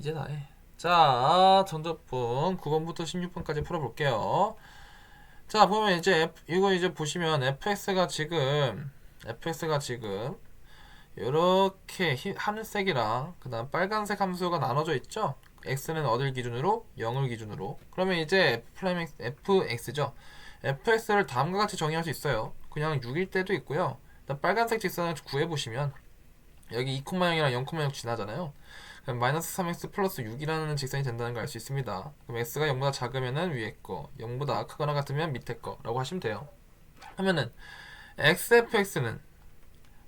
이제 다해. 자, 전적분 9번부터 16번까지 풀어볼게요. 자, 보면 이제 이거 이제 보시면 fx가 지금 이렇게 하늘색이랑 그 다음 빨간색 함수가 나눠져 있죠. x는 어딜 기준으로? 0을 기준으로. 그러면 이제 fx죠. fx를 다음과 같이 정의할 수 있어요. 그냥 6일 때도 있고요. 일단 빨간색 직선을 구해보시면 여기 2,0이랑 0,0 지나잖아요. 그럼 마이너스 3x 플러스 6이라는 직선이 된다는 걸 알 수 있습니다. 그럼 x가 0보다 작으면은 위에 거, 0보다 크거나 같으면 밑에 거라고 하시면 돼요. 하면은 xfx는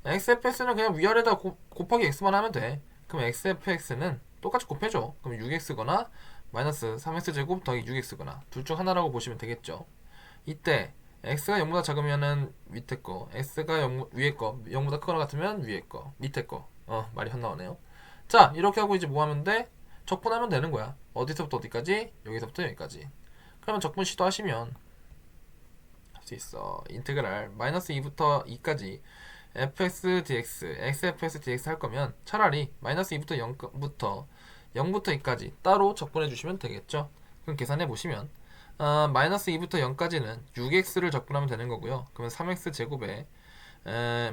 그냥 위아래다 곱하기 x만 하면 돼. 그럼 xfx는 똑같이 곱해줘. 그럼 6x거나 마이너스 3x 제곱 더하기 6x거나 둘 중 하나라고 보시면 되겠죠. 이때 x가 0보다 작으면은 밑에 거, x가 0, 위에 거, 0보다 크거나 같으면 위에 거, 밑에 거. 말이 헛나오네요. 자, 이렇게 하고 이제 뭐 하면 돼? 적분하면 되는 거야. 어디서부터 어디까지? 여기서부터 여기까지. 그러면 적분 시도하시면 할 수 있어. 인테그랄 마이너스 2부터 2까지 fx dx, xfx dx 할 거면 차라리 마이너스 2부터 0부터 2까지 따로 적분해 주시면 되겠죠. 그럼 계산해 보시면 마이너스 2부터 0까지는 6x를 적분하면 되는 거고요. 그러면 3x 제곱에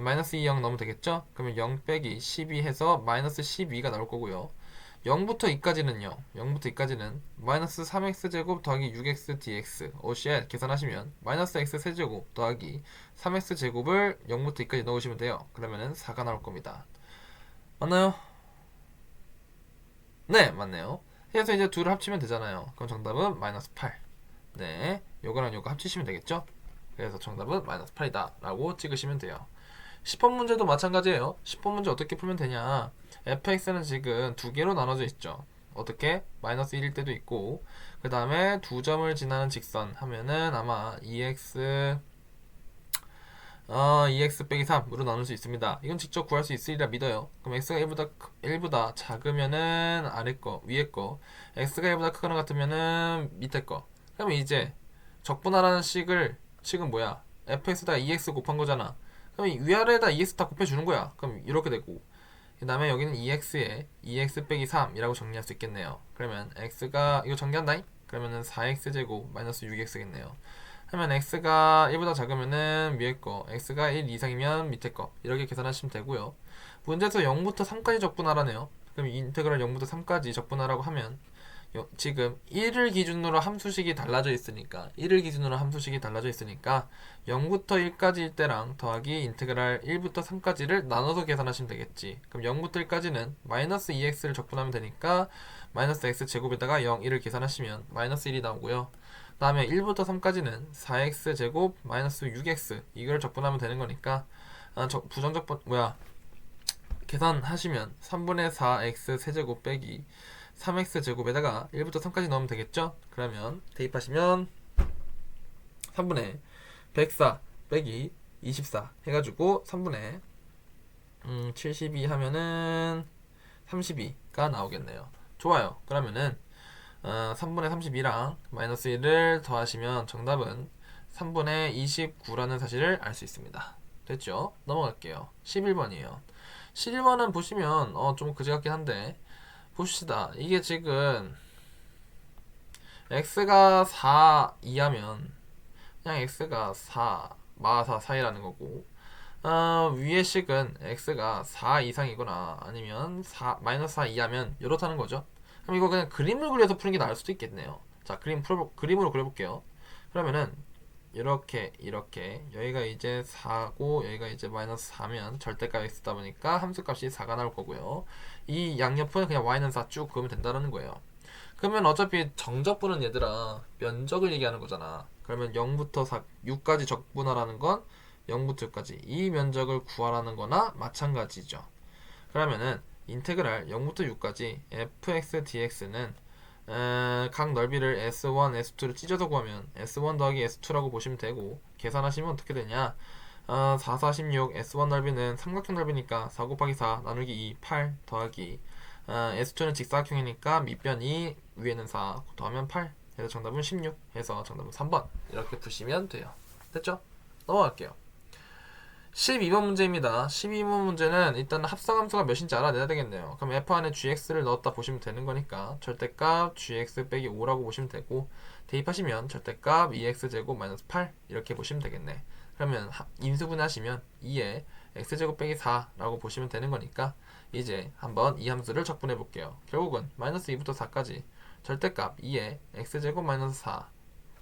마이너스 2, 0 넣으면 되겠죠? 그러면 0 빼기 12 해서 마이너스 12가 나올 거고요. 0부터 2까지는요. 0부터 2까지는 마이너스 3x 제곱 더하기 6x dx 오쉣 계산하시면 마이너스 x 세제곱 더하기 3x 제곱을 0부터 2까지 넣으시면 돼요. 그러면은 4가 나올 겁니다. 맞나요? 네, 맞네요. 그래서 이제 둘을 합치면 되잖아요. 그럼 정답은 마이너스 8. 네, 요거랑 요거 합치시면 되겠죠? 그래서 정답은 마이너스 8이다 라고 찍으시면 돼요. 10번 문제도 마찬가지예요. 10번 문제 어떻게 풀면 되냐? fx는 지금 두 개로 나눠져 있죠. 어떻게? 마이너스 1일 때도 있고 그 다음에 두 점을 지나는 직선 하면은 아마 2x 빼기 3으로 나눌 수 있습니다. 이건 직접 구할 수 있으리라 믿어요. 그럼 x가 1보다 작으면은 아래 거, 위에 거, x가 1보다 크거나 같으면은 밑에 거. 그러면 이제 적분하라는 식은 뭐야? fx에다 2x 곱한 거잖아. 그럼 위아래에다 2x 다 곱해주는 거야. 그럼 이렇게 되고 그 다음에 여기는 2x에 2x 빼기 3이라고 정리할 수 있겠네요. 그러면 x가 이거 정리한다잉? 그러면은 4x 제곱 마이너스 6x겠네요. 하면 x가 1보다 작으면은 위에 거, x가 1 이상이면 밑에 거 이렇게 계산하시면 되고요. 문제에서 0부터 3까지 적분하라네요. 그럼 인테그랄 0부터 3까지 적분하라고 하면 지금 1을 기준으로 함수식이 달라져 있으니까 0부터 1까지일 때랑 더하기 인테그랄 1부터 3까지를 나눠서 계산하시면 되겠지. 그럼 0부터 1까지는 마이너스 2x를 적분하면 되니까 마이너스 x 제곱에다가 0, 1을 계산하시면 마이너스 1이 나오고요. 그 다음에 1부터 3까지는 4x 제곱 마이너스 6x 이걸 적분하면 되는 거니까 부정적분 계산하시면 3분의 4x 세제곱 빼기 3x 제곱에다가 1부터 3까지 넣으면 되겠죠? 그러면 대입하시면 3분의 104 빼기 24 해가지고 3분의 72 하면은 32가 나오겠네요. 좋아요. 그러면은 3분의 32랑 마이너스 1을 더하시면 정답은 3분의 29라는 사실을 알 수 있습니다. 됐죠? 넘어갈게요. 11번이에요. 11번은 보시면 좀 그지 같긴 한데 봅시다. 이게 지금 x가 4 이하면 그냥 x가 4 마사 4이라는 거고 위의 식은 x가 4 이상이거나 아니면 마이너스 4 이하면 이렇다는 거죠. 그럼 이거 그냥 그림을 그려서 푸는 게 나을 수도 있겠네요. 자, 그림으로 그려볼게요. 그러면은 이렇게 여기가 이제 4고 여기가 이제 마이너스 4면 절대값이 쓰다 보니까 함수값이 4가 나올 거고요. 이 양옆은 그냥 y는 4 쭉 그으면 된다는 거예요. 그러면 어차피 정적분은 얘들아 면적을 얘기하는 거잖아. 그러면 0부터 6까지 적분하라는 건 0부터 6까지 이 면적을 구하라는 거나 마찬가지죠. 그러면은 인테그랄 0부터 6까지 fx dx는 각 넓이를 S1, S2를 찢어서 구하면 S1 더하기 S2라고 보시면 되고 계산하시면 어떻게 되냐 4, 4, 16 S1 넓이는 삼각형 넓이니까 4 곱하기 4 나누기 2, 8 더하기 S2는 직사각형이니까 밑변 2 위에는 4 더하면 8 그래서 정답은 16 해서 정답은 3번 이렇게 푸시면 돼요. 됐죠? 넘어갈게요. 12번 문제입니다. 12번 문제는 일단 합성함수가 몇인지 알아내야 되겠네요. 그럼 f 안에 gx를 넣었다 보시면 되는 거니까 절대값 gx 빼기 5라고 보시면 되고, 대입하시면 절대값 2x제곱 마이너스 8 이렇게 보시면 되겠네. 그러면 인수분해 하시면 2에 x제곱 빼기 4라고 보시면 되는 거니까 이제 한번 이 함수를 적분해 볼게요. 결국은 마이너스 2부터 4까지 절대값 2에 x제곱 마이너스 4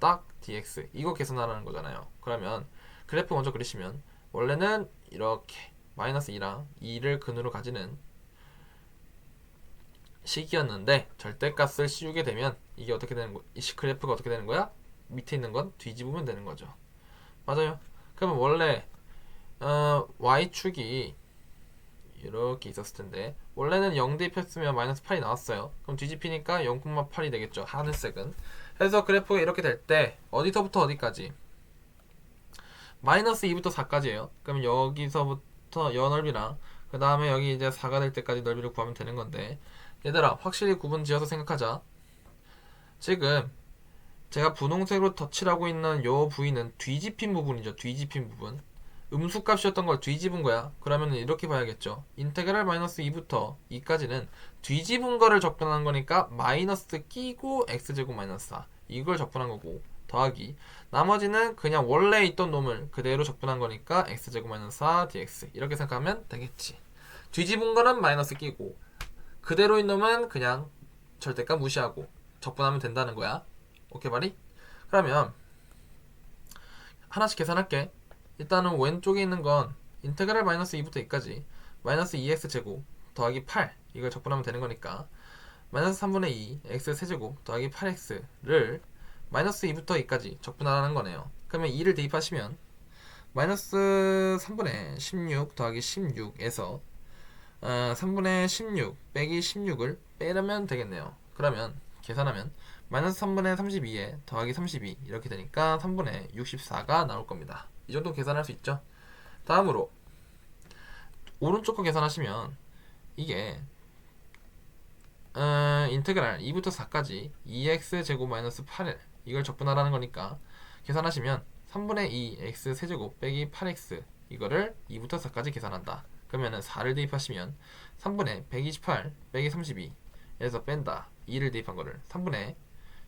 딱 dx 이거 계산하라는 거잖아요. 그러면 그래프 먼저 그리시면 원래는 이렇게 마이너스 2랑 2를 근으로 가지는 식이었는데 절대값을 씌우게 되면 이게 어떻게 되는 이 그래프가 어떻게 되는 거야? 밑에 있는 건 뒤집으면 되는 거죠. 맞아요. 그러면 원래 y축이 이렇게 있었을 텐데 원래는 0 대입했으면 마이너스 8이 나왔어요. 그럼 뒤집히니까 0,8이 되겠죠. 하늘색은. 그래서 그래프가 이렇게 될 때 어디서부터 어디까지? 마이너스 2부터 4까지예요. 그럼 여기서부터 여 넓이랑 그 다음에 여기 이제 4가 될 때까지 넓이를 구하면 되는 건데, 얘들아 확실히 구분 지어서 생각하자. 지금 제가 분홍색으로 덧칠하고 있는 요 부위는 뒤집힌 부분이죠. 뒤집힌 부분. 음수값이었던 걸 뒤집은 거야. 그러면 이렇게 봐야겠죠. 인테그랄 마이너스 2부터 2까지는 뒤집은 거를 적분한 거니까 마이너스 끼고 x제곱 마이너스 4 이걸 적분한 거고, 더하기 나머지는 그냥 원래 있던 놈을 그대로 적분한 거니까 x제곱 마이너스 4 dx 이렇게 생각하면 되겠지. 뒤집은 거는 마이너스 끼고 그대로 있는 놈은 그냥 절대값 무시하고 적분하면 된다는 거야. 오케이 말이? 그러면 하나씩 계산할게. 일단은 왼쪽에 있는 건 인테그랄 마이너스 2부터 2까지 마이너스 2x제곱 더하기 8 이걸 적분하면 되는 거니까 마이너스 3분의 2 x 세제곱 더하기 8x를 마이너스 2부터 2까지 적분하라는 거네요. 그러면 2를 대입하시면 마이너스 3분의 16 더하기 16에서 3분의 16 빼기 16을 빼려면 되겠네요. 그러면 계산하면 마이너스 3분의 32에 더하기 32 이렇게 되니까 3분의 64가 나올 겁니다. 이 정도 계산할 수 있죠. 다음으로 오른쪽 거 계산하시면 이게 인테그랄 2부터 4까지 2x제곱 마이너스 8을 이걸 적분하라는 거니까 계산하시면 3분의 2 x 세제곱 빼기 8x 이거를 2부터 4까지 계산한다. 그러면은 4를 대입하시면 3분의 128 빼기 32에서 뺀다 2를 대입한 거를 3분의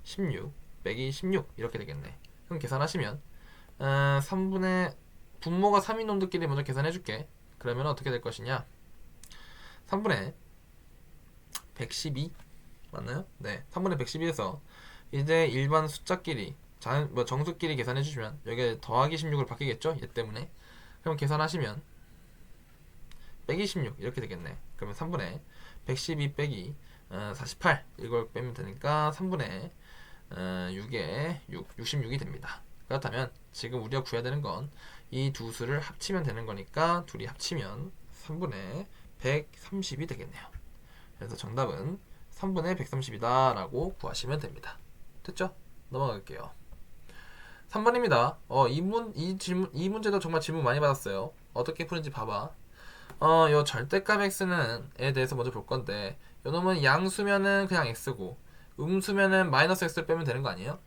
16 빼기 16 이렇게 되겠네. 그럼 계산하시면 3분의 분모가 3인 놈들끼리 먼저 계산해 줄게. 그러면 어떻게 될 것이냐, 3분의 112 맞나요? 네, 3분의 112에서 이제 일반 숫자끼리 정수끼리 계산해 주시면 여기에 더하기 16을 바뀌겠죠? 얘 때문에. 그럼 계산하시면 빼기 16 이렇게 되겠네. 그러면 3분의 112 빼기 48 이걸 빼면 되니까 3분의 6에 66이 됩니다. 그렇다면 지금 우리가 구해야 되는 건 이 두 수를 합치면 되는 거니까 둘이 합치면 3분의 130이 되겠네요. 그래서 정답은 3분의 130이다 라고 구하시면 됩니다. 됐죠? 넘어갈게요. 3번입니다. 이 문제도 정말 질문 많이 받았어요. 어떻게 푸는지 봐봐. 요 절대값 x는에 대해서 먼저 볼 건데, 요 놈은 양수면은 그냥 x고 음수면은 마이너스 x를 빼면 되는 거 아니에요?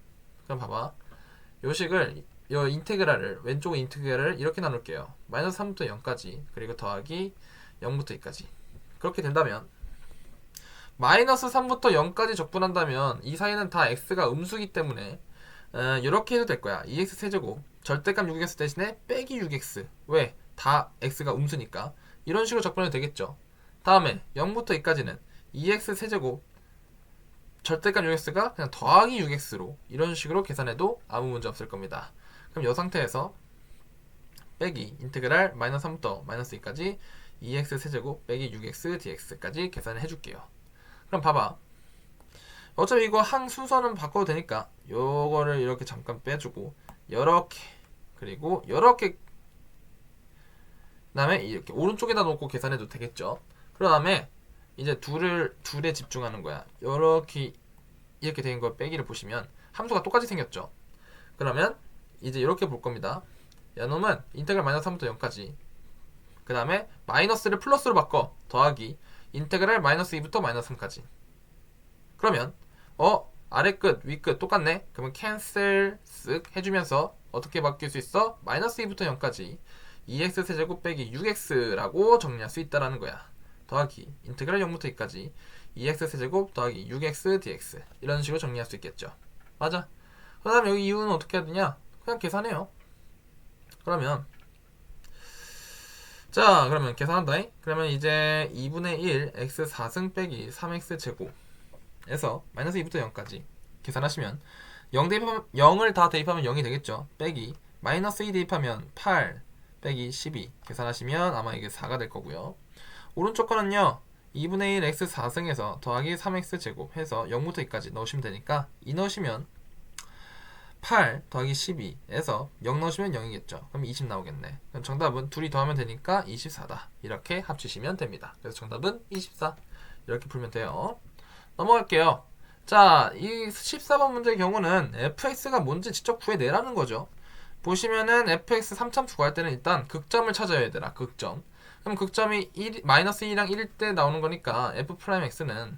그럼 봐봐. 요 식을 요 인테그랄을 왼쪽 인테그랄을 이렇게 나눌게요. 마이너스 3부터 0까지 그리고 더하기 0부터 2까지. 그렇게 된다면 마이너스 3부터 0까지 적분한다면 이 사이는 다 x가 음수기 때문에 이렇게 해도 될 거야. 2x 세제곱 절대값 6x 대신에 빼기 6x. 왜? 다 x가 음수니까. 이런 식으로 적분해도 되겠죠. 다음에 0부터 2까지는 2x 세제곱 절대값 6x가 그냥 더하기 6x로 이런 식으로 계산해도 아무 문제 없을 겁니다. 그럼 이 상태에서 빼기 인테그랄 마이너스 3부터 마이너스 2까지 2x 세제곱 빼기 6x dx까지 계산을 해줄게요. 그럼 봐봐. 어차피 이거 한 순서는 바꿔도 되니까 요거를 이렇게 잠깐 빼주고 요렇게 그리고 요렇게 그 다음에 이렇게 오른쪽에다 놓고 계산해도 되겠죠. 그 다음에 이제 둘에 집중하는 거야. 요렇게 이렇게 된 걸 빼기를 보시면 함수가 똑같이 생겼죠. 그러면 이제 이렇게 볼 겁니다. 야놈은 인테그랄 마이너스 3부터 0까지 그 다음에 마이너스를 플러스로 바꿔 더하기 인테그랄 마이너스 2부터 마이너스 3까지. 그러면 아래 끝, 위 끝 똑같네? 그러면 캔슬 쓱 해주면서 어떻게 바뀔 수 있어? 마이너스 2부터 0까지 2x 세제곱 빼기 6x라고 정리할 수 있다라는 거야. 더하기 인테그랄 0부터 2까지 2x 세제곱 더하기 6x dx 이런 식으로 정리할 수 있겠죠. 맞아. 그 다음 여기 이유는 어떻게 해야 되냐? 그냥 계산해요. 그러면 자, 그러면 계산한다. 그러면 이제 2분의 1 x 4승 빼기 3x 제곱에서 마이너스 2부터 0까지 계산하시면 0을 다 대입하면 0이 되겠죠. 빼기 마이너스 2 대입하면 8 빼기 12 계산하시면 아마 이게 4가 될 거고요. 오른쪽 거는요 2분의 1 x 4승에서 더하기 3x 제곱 해서 0부터 2까지 넣으시면 되니까 2 넣으시면 8 더하기 12에서 0 넣으시면 0이겠죠. 그럼 20 나오겠네. 그럼 정답은 둘이 더하면 되니까 24다. 이렇게 합치시면 됩니다. 그래서 정답은 24. 이렇게 풀면 돼요. 넘어갈게요. 자, 이 14번 문제의 경우는 fx가 뭔지 직접 구해내라는 거죠. 보시면은 fx 3참수 구할 때는 일단 극점을 찾아야 되라. 극점. 그럼 극점이 마이너스 1이랑 1일 때 나오는 거니까 f'x는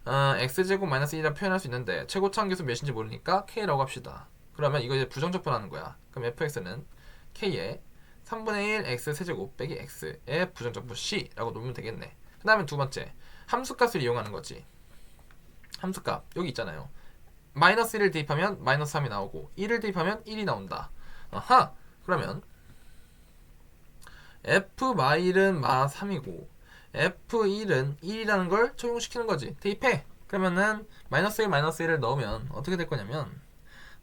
x제곱 마이너스 1이라 표현할 수 있는데 최고차함계수 몇인지 모르니까 k라고 합시다. 그러면 이거 이제 부정적분하는 거야. 그럼 fx는 k에 3분의 1 x 세제곱 빼기 x의 부정적분 c라고 놓으면 되겠네. 그 다음에 두 번째 함수값을 이용하는 거지. 함수값 여기 있잖아요. 마이너스 1을 대입하면 마이너스 3이 나오고 1을 대입하면 1이 나온다. 아하. 그러면 f-1은 마 3이고 f1은 1이라는 걸 적용시키는 거지. 대입해. 그러면은 마이너스 1 마이너스 1을 넣으면 어떻게 될 거냐면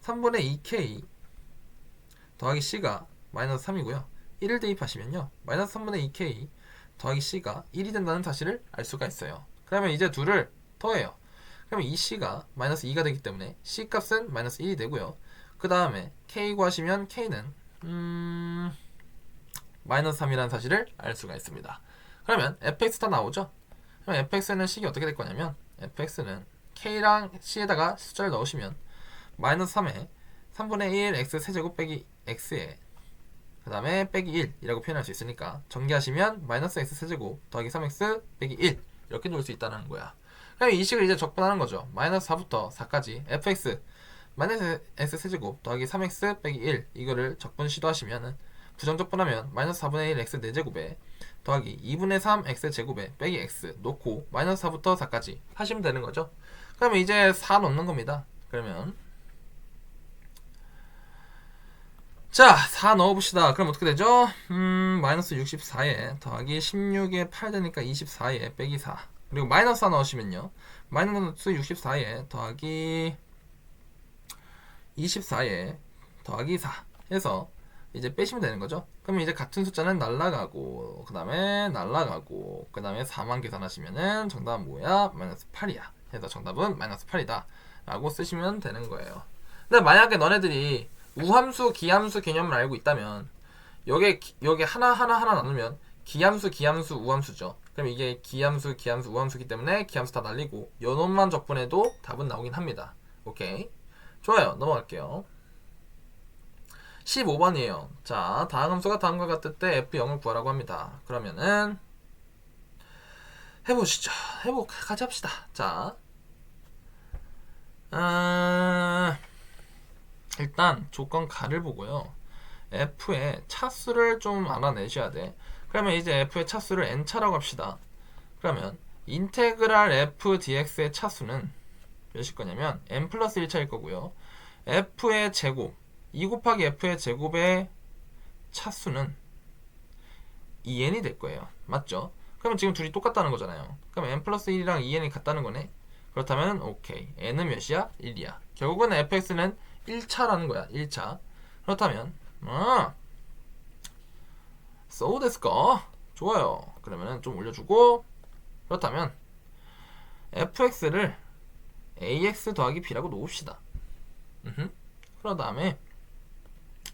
3분의 2k 더하기 c가 마이너스 3이고요 1을 대입하시면요 마이너스 3분의 2k 더하기 c가 1이 된다는 사실을 알 수가 있어요. 그러면 이제 둘을 더해요. 그러면 이 c가 마이너스 2가 되기 때문에 c 값은 마이너스 1이 되고요. 그 다음에 k 구하시면 k는 마이너스 3이라는 사실을 알 수가 있습니다. 그러면 fx 다 나오죠? 그럼 fx는 식이 어떻게 될 거냐면 fx는 k랑 c에다가 숫자를 넣으시면 마이너스 3에 3분의 1 x 세제곱 빼기 x에 그 다음에 빼기 1이라고 표현할 수 있으니까 정리하시면 마이너스 x 세제곱 더하기 3x 빼기 1 이렇게 놓을 수 있다는 거야. 그럼 이 식을 이제 적분하는 거죠. 마이너스 4부터 4까지 fx 마이너스 x 세제곱 더하기 3x 빼기 1 이거를 적분 시도하시면은 부정적분하면 마이너스 4분의 1 x 4제곱에 더하기 2분의 3 x 제곱에 빼기 x 놓고 마이너스 4부터 4까지 하시면 되는 거죠. 그러면 이제 4 넣는 겁니다. 그러면 자 4 넣어봅시다. 그럼 어떻게 되죠? 마이너스 64에 더하기 16에 8 되니까 24에 빼기 4 그리고 마이너스 4 넣으시면요 마이너스 64에 더하기 24에 더하기 4 해서 이제 빼시면 되는 거죠. 그러면 이제 같은 숫자는 날라가고 그 다음에 날라가고 그 다음에 4만 계산하시면은 정답은 뭐야? 마이너스 8이야. 그래서 정답은 마이너스 8이다 라고 쓰시면 되는 거예요. 근데 만약에 너네들이 우함수, 기함수 개념을 알고 있다면 여기 하나 나누면 기함수, 우함수죠. 그럼 이게 기함수, 우함수기 때문에 기함수 다 날리고 요놈만 적분해도 답은 나오긴 합니다. 오케이. 좋아요. 넘어갈게요. 15번이에요. 자, 다음 함수가 다음과 같을 때 f0을 구하라고 합니다. 그러면은 해보시죠. 같이 합시다. 자, 일단 조건 가를 보고요. f의 차수를 좀 알아내셔야 돼. 그러면 이제 f의 차수를 n차라고 합시다. 그러면 인테그랄 f dx의 차수는 몇일 거냐면 n 플러스 1차일 거고요. f의 제곱 2 곱하기 f의 제곱의 차수는 2n이 될 거예요. 맞죠? 그러면 지금 둘이 똑같다는 거잖아요. 그럼 n 플러스 1이랑 2n이 같다는 거네. 그렇다면 오케이. n은 몇이야? 1이야. 결국은 fx는 1차라는 거야. 1차. 그렇다면 soですか? 좋아요. 그러면 좀 올려주고 그렇다면 fx를 ax 더하기 b라고 놓읍시다. 그런 다음에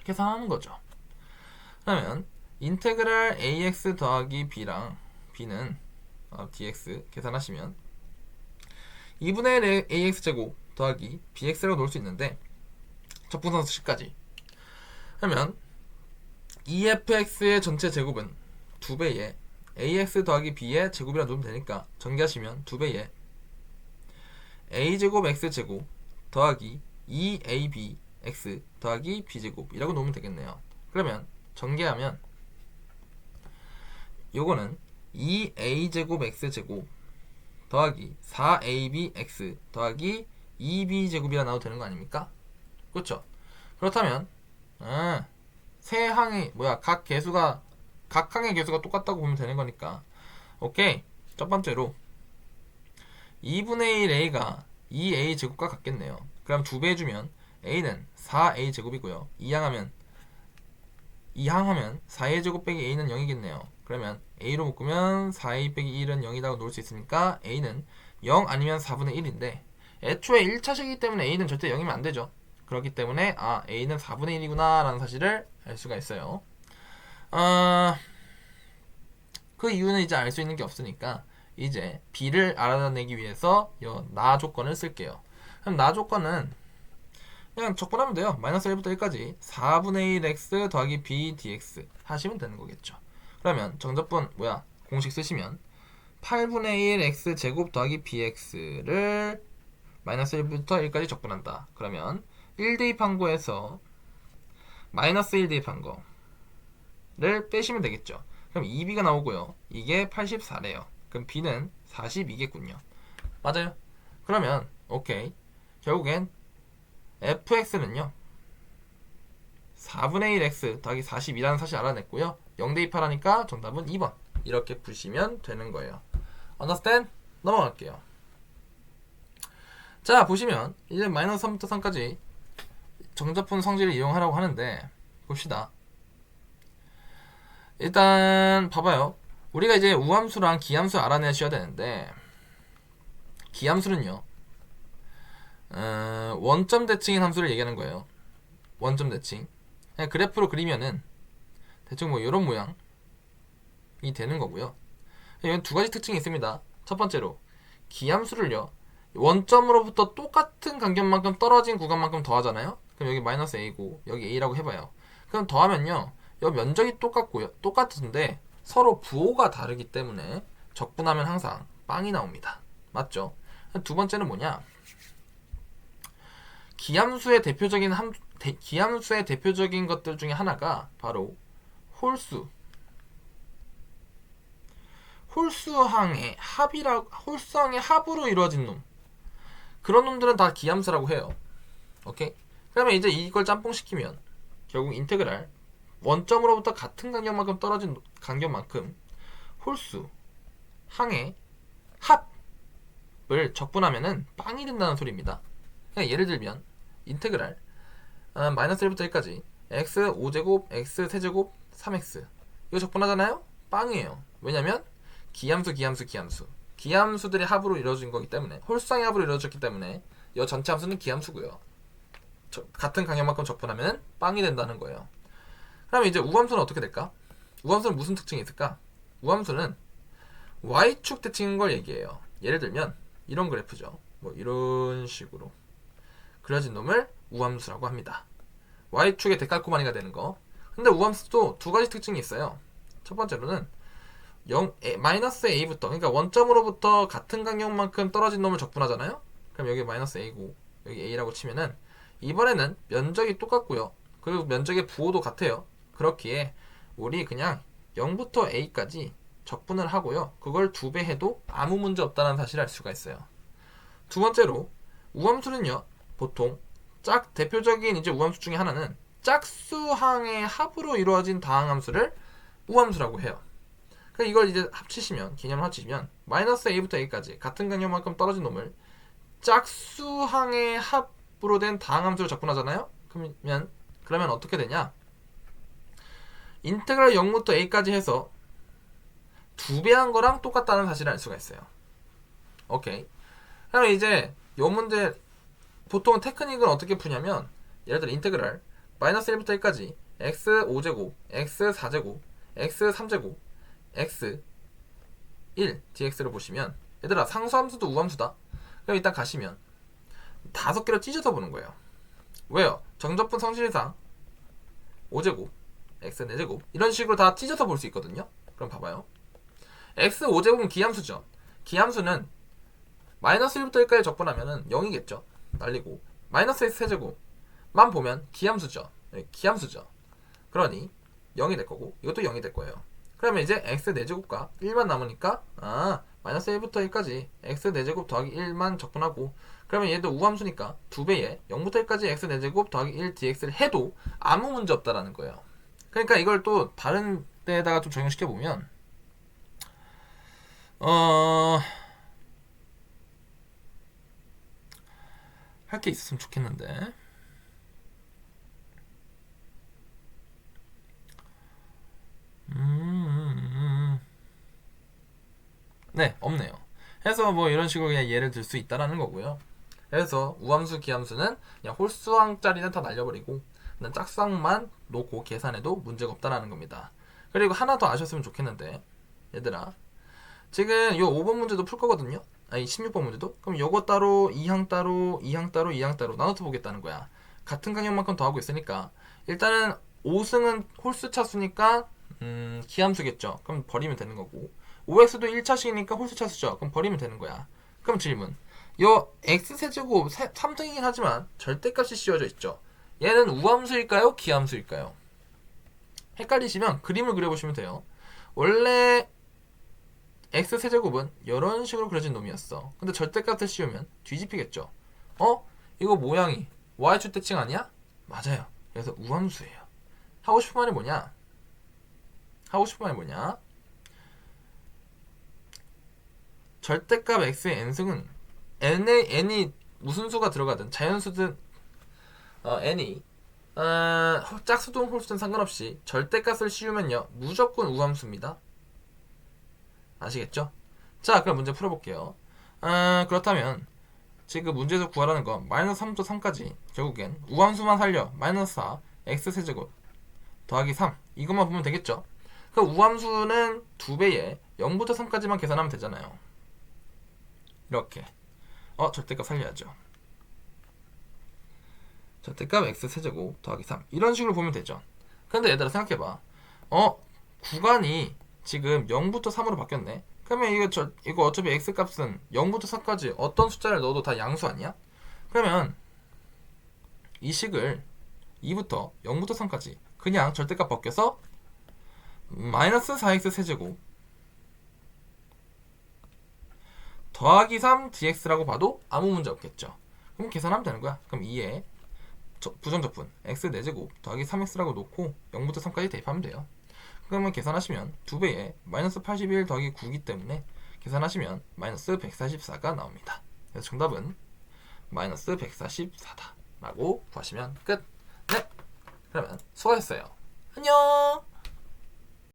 계산하는 거죠. 그러면 인테그랄 ax 더하기 b랑 b는 dx 계산하시면 2분의 1 ax 제곱 더하기 bx라고 놓을 수 있는데 적분상수식까지 그러면 2fx의 전체 제곱은 2배에 ax 더하기 b의 제곱이라 놓으면 되니까 전개하시면 2배에 a제곱 x제곱 더하기 2ab x 더하기 b제곱이라고 놓으면 되겠네요. 그러면 전개하면 요거는 2a제곱 x제곱 더하기 4abx 더하기 2b제곱이라 나와도 되는 거 아닙니까? 그렇죠? 그렇다면 세 항의 각 항의 개수가 똑같다고 보면 되는 거니까 오케이. 첫 번째로 2분의 1 a가 2a 제곱과 같겠네요. 그럼 2배 해주면 a는 4a 제곱이고요. 2항하면 4a 제곱 빼기 a는 0이겠네요. 그러면 a로 묶으면 4a 빼기 1은 0이라고 놓을 수 있으니까 a는 0 아니면 4분의 1인데 애초에 1차식이기 때문에 a는 절대 0이면 안 되죠. 그렇기 때문에 a는 4분의 1이구나 라는 사실을 알 수가 있어요. 그 이유는 이제 알 수 있는 게 없으니까 이제 b를 알아내기 위해서 나 조건을 쓸게요. 그럼 나 조건은 그냥 적분하면 돼요. 마이너스 1부터 1까지 4분의 1x 더하기 b dx 하시면 되는 거겠죠. 그러면 정적분 공식 쓰시면 8분의 1 x 제곱 더하기 bx를 마이너스 1부터 1까지 적분한다. 그러면 1 대입한 거에서 마이너스 1 대입한 거를 빼시면 되겠죠. 그럼 2b가 나오고요. 이게 84래요. 그럼 b는 42겠군요. 맞아요. 그러면 오케이. 결국엔 fx는요 4분의 1x 더하기 42라는 사실 알아냈고요. 0 대입하라니까 정답은 2번. 이렇게 푸시면 되는 거예요. Understand? 넘어갈게요. 자, 보시면 이제 마이너스 3부터 3까지 정적분 성질을 이용하라고 하는데 봅시다. 일단 봐봐요. 우리가 이제 우함수랑 기함수 알아내셔야 되는데 기함수는요 원점 대칭인 함수를 얘기하는 거예요. 원점 대칭. 그냥 그래프로 그리면은 대충 이런 모양이 되는 거고요. 이건 두 가지 특징이 있습니다. 첫 번째로 기함수를요 원점으로부터 똑같은 간격만큼 떨어진 구간만큼 더하잖아요. 그럼 여기 마이너스 a고 여기 a라고 해봐요. 그럼 더하면요 여기 면적이 똑같은데 서로 부호가 다르기 때문에 적분하면 항상 빵이 나옵니다. 맞죠? 두 번째는 뭐냐? 기함수의 대표적인 것들 중에 하나가 바로 홀수항의 합으로 이루어진 놈. 그런 놈들은 다 기함수라고 해요. 오케이? 그러면 이제 이걸 짬뽕 시키면 결국 인테그랄 원점으로부터 같은 간격만큼 떨어진 간격만큼 홀수항의 합을 적분하면은 빵이 된다는 소리입니다. 그냥 예를 들면 인테그랄 마이너스 1부터 1까지 x 5제곱 x 세제곱 3x 이거 적분하잖아요? 빵이에요. 왜냐면 기함수들의 합으로 이루어진 거기 때문에 홀수항의 합으로 이루어졌기 때문에 이 전체 함수는 기함수고요. 같은 간격만큼 적분하면 빵이 된다는 거예요. 그럼 이제 우함수는 어떻게 될까? 우함수는 무슨 특징이 있을까? 우함수는 y축 대칭인 걸 얘기해요. 예를 들면 이런 그래프죠. 이런 식으로 그려진 놈을 우함수라고 합니다. y축의 데칼코마니가 되는 거. 근데 우함수도 두 가지 특징이 있어요. 첫 번째로는 마이너스 a부터 그러니까 원점으로부터 같은 간격만큼 떨어진 놈을 적분하잖아요. 그럼 여기 마이너스 a고 여기 a라고 치면은 이번에는 면적이 똑같고요. 그리고 면적의 부호도 같아요. 그렇기에 우리 그냥 0부터 a까지 적분을 하고요. 그걸 2배 해도 아무 문제 없다는 사실을 알 수가 있어요. 두 번째로 우함수는요. 보통 대표적인 이제 우함수 중에 하나는 짝수항의 합으로 이루어진 다항함수를 우함수라고 해요. 그러니까 이걸 이제 개념을 합치시면 마이너스 a부터 a까지 같은 간격만큼 떨어진 놈을 짝수항의 합으로 된 다항함수를 적분하잖아요. 그러면 어떻게 되냐? 인테그랄 0부터 a까지 해서 2배한 거랑 똑같다는 사실을 알 수가 있어요. 오케이. 그러면 이제 요 문제 보통 테크닉은 어떻게 푸냐면 예를 들어 인테그랄 마이너스 1부터 1까지 x 5제곱 x 4제곱 x 3제곱 x 1 dx를 보시면 얘들아 상수함수도 우함수다. 그럼 일단 가시면 5개로 찢어서 보는 거예요. 왜요? 정적분 성질상 5제곱 x 4제곱 이런 식으로 다 찢어서 볼 수 있거든요. 그럼 봐봐요. x 5제곱은 기함수죠. 기함수는 마이너스 1부터 1까지 적분하면은 0이겠죠. 날리고 마이너스 x 세제곱만 보면 기함수죠. 그러니 0이 될 거고 이것도 0이 될 거예요. 그러면 이제 x 4제곱과 1만 남으니까 마이너스 1부터 1까지 x 4제곱 더하기 1만 적분하고, 그러면 얘도 우함수니까 2배에 0부터 1까지 x 4제곱 더하기 1 dx를 해도 아무 문제 없다라는 거예요. 그러니까 이걸 또 다른 데다가 좀 적용시켜보면 할 게 있었으면 좋겠는데. 네, 없네요. 해서 뭐 이런 식으로 그냥 예를 들 수 있다라는 거고요. 그래서 우함수, 기함수는 그냥 홀수항짜리는 다 날려버리고 그냥 짝수항만 놓고 계산해도 문제가 없다라는 겁니다. 그리고 하나 더 아셨으면 좋겠는데, 얘들아, 지금 요 5번 문제도 풀 거거든요. 아니 16번 문제도. 그럼 요거 따로 2항 따로 2항 따로 2항 따로 나눠서 보겠다는 거야. 같은 강역만큼 더하고 있으니까 일단은 5승은 홀수 차수니까 기함수겠죠. 그럼 버리면 되는 거고, 5x도 1차식이니까 홀수 차수죠. 그럼 버리면 되는 거야. 그럼 질문, 요 x세제곱 3등이긴 하지만 절대값이 씌워져 있죠. 얘는 우함수일까요? 기함수일까요? 헷갈리시면 그림을 그려보시면 돼요. 원래 x세제곱은 이런 식으로 그려진 놈이었어. 근데 절대값을 씌우면 뒤집히겠죠. 이거 모양이 y축대칭 아니야? 맞아요. 그래서 우함수예요. 하고 싶은 말이 뭐냐? 절대값 x의 n승은 n이 무슨 수가 들어가든 자연수든 n이 짝수든 홀수든 상관없이 절대값을 씌우면요 무조건 우함수입니다. 아시겠죠? 자, 그럼 문제 풀어볼게요. 그렇다면 지금 문제에서 구하라는 건 마이너스 3부터 3까지 결국엔 우함수만 살려 마이너스 4 x세제곱 더하기 3 이것만 보면 되겠죠? 그 우함수는 2배에 0부터 3까지만 계산하면 되잖아요. 이렇게 절대값 살려야죠. 절대값 x세제곱 더하기 3 이런 식으로 보면 되죠. 근데 얘들아 생각해봐. 구간이 지금 0부터 3으로 바뀌었네. 그러면 이거 어차피 x값은 0부터 4까지 어떤 숫자를 넣어도 다 양수 아니야? 그러면 이 식을 2부터 0부터 3까지 그냥 절대값 벗겨서 마이너스 4x 세제곱 더하기 3 dx라고 봐도 아무 문제 없겠죠. 그럼 계산하면 되는 거야. 그럼 2에 부정적분 x 4제곱 더하기 3x라고 놓고 0부터 3까지 대입하면 돼요. 그러면 계산하시면 2배에 마이너스 81 더하기 9이기 때문에 계산하시면 마이너스 144가 나옵니다. 그래서 정답은 마이너스 144다 라고 구하시면 끝. 네, 그러면 수고하셨어요. 안녕.